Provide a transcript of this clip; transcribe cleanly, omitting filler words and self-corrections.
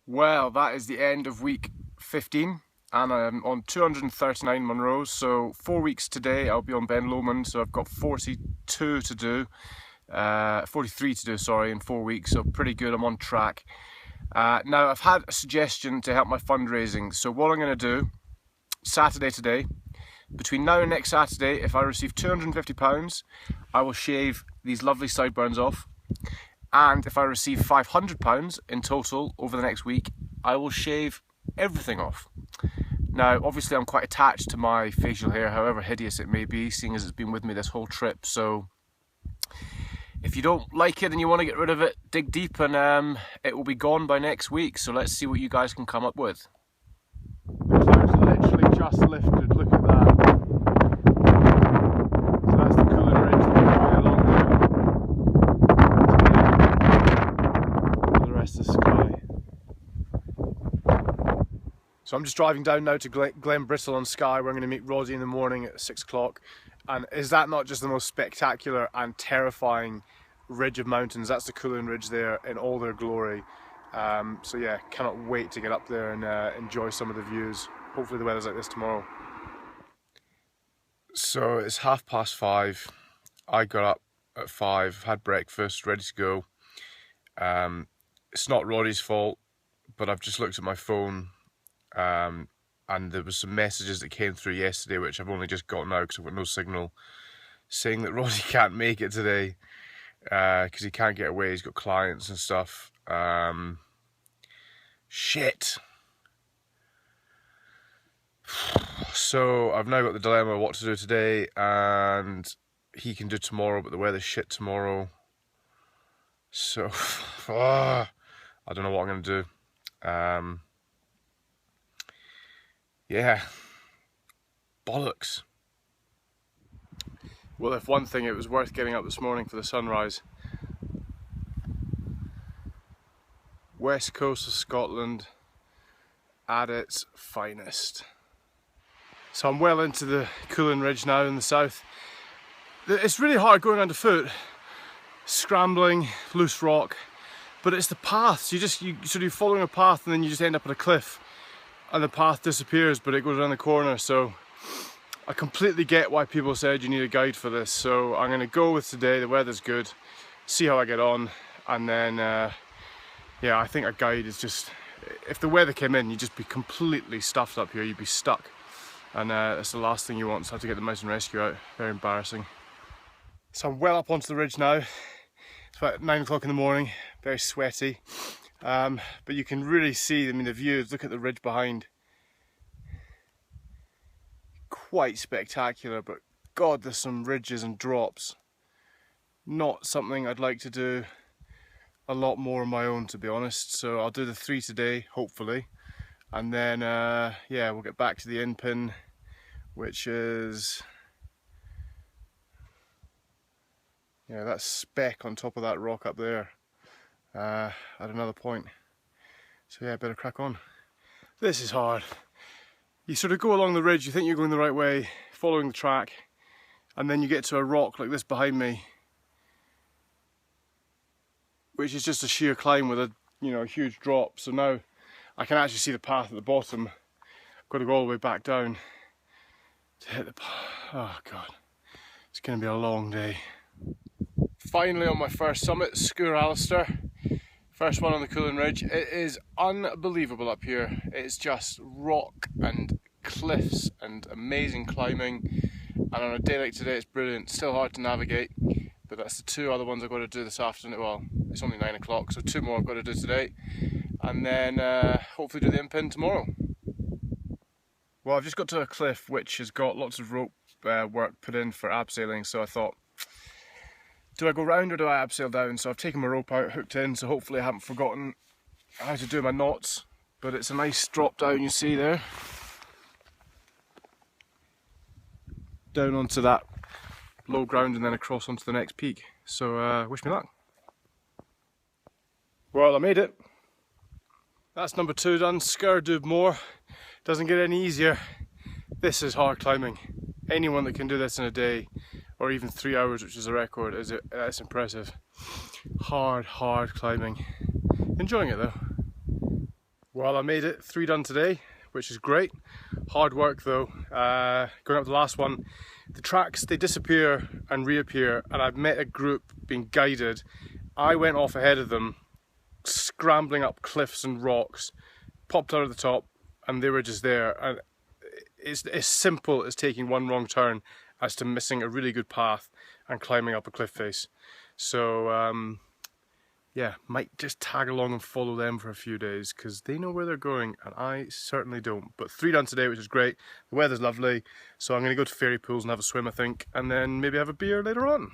Well, that is the end of week 15 and I'm on 239 Munro, so 4 weeks today I'll be on Ben Lomond, so I've got 42 to do, 43 to do, sorry, in 4 weeks, so pretty good, I'm on track. Now I've had a suggestion to help my fundraising, so what I'm going to do, Saturday today, between now and next Saturday, if I receive £250, I will shave these lovely sideburns off. And if I receive £500 in total over the next week, I will shave everything off. Now, obviously I'm quite attached to my facial hair, however hideous it may be, seeing as it's been with me this whole trip. So if you don't like it and you want to get rid of it, dig deep and it will be gone by next week. So let's see what you guys can come up with. The clouds are literally just lifted, look at that. So that's the Cullin Ridge that we're way along there. The rest of the sky. So I'm just driving down now to Glen Brittle on Skye. We're going to meet Roddy in the morning at 6 o'clock. And is that not just the most spectacular and terrifying ridge of mountains? That's the Cullin Ridge there in all their glory. So yeah, cannot wait to get up there and enjoy some of the views. Hopefully the weather's like this tomorrow. So it's 5:30. I got up at 5, had breakfast, ready to go. It's not Roddy's fault, but I've just looked at my phone and there was some messages that came through yesterday, which I've only just got now because I've got no signal, saying that Roddy can't make it today because he can't get away, he's got clients and stuff. Shit. So I've now got the dilemma of what to do today, and he can do tomorrow, but the weather's shit tomorrow. So I don't know what I'm going to do. Yeah, bollocks. Well, if one thing, it was worth getting up this morning for the sunrise. West coast of Scotland at its finest. So I'm well into the Cullin Ridge now in the south. It's really hard going underfoot, scrambling, loose rock, but it's the paths. You're following a path and then you just end up at a cliff and the path disappears, but it goes around the corner. So I completely get why people said you need a guide for this. So I'm going to go with today. The weather's good, see how I get on, and then yeah, I think a guide is just, if the weather came in, you'd just be completely stuffed up here, you'd be stuck. And that's the last thing you want, so I have to get the mountain rescue out. Very embarrassing. So I'm well up onto the ridge now. It's about 9 o'clock in the morning, very sweaty. But you can really see, I mean, the views, look at the ridge behind. Quite spectacular, but God, there's some ridges and drops. Not something I'd like to do a lot more on my own, to be honest. So I'll do the 3 today, hopefully. And then, yeah, we'll get back to the in pin, which is, yeah, that speck on top of that rock up there at another point. So yeah, better crack on. This is hard. You sort of go along the ridge, you think you're going the right way, following the track, and then you get to a rock like this behind me, which is just a sheer climb with a, you know, a huge drop. So now I can actually see the path at the bottom. I've got to go all the way back down to hit the path. Oh God, it's going to be a long day. Finally on my first summit, Sgúr Alistair. First one on the Cullin Ridge. It is unbelievable up here. It's just rock and cliffs and amazing climbing. And on a day like today, it's brilliant. Still hard to navigate, but that's the 2 other ones I've got to do this afternoon. Well, it's only 9 o'clock, so 2 more I've got to do today. And then hopefully do the in-pin tomorrow. Well, I've just got to a cliff which has got lots of rope work put in for abseiling, so I thought, do I go round or do I abseil down? So I've taken my rope out, hooked in, so hopefully I haven't forgotten how to do my knots. But it's a nice drop down, you see there. Down onto that low ground and then across onto the next peak. So wish me luck. Well, I made it. That's number 2 done. Sgúr Dubh Mór. Doesn't get any easier. This is hard climbing. Anyone that can do this in a day, or even 3 hours, which is a record, that's impressive. Hard climbing. Enjoying it though. Well, I made it 3 done today, which is great. Hard work though. Going up the last one, the tracks, they disappear and reappear, and I've met a group being guided. I went off ahead of them, scrambling up cliffs and rocks, popped out of the top, and they were just there. And it's as simple as taking one wrong turn as to missing a really good path and climbing up a cliff face. So yeah, might just tag along and follow them for a few days because they know where they're going and I certainly don't. But 3 done today, which is great. The weather's lovely, so I'm going to go to fairy pools and have a swim, I think, and then maybe have a beer later on.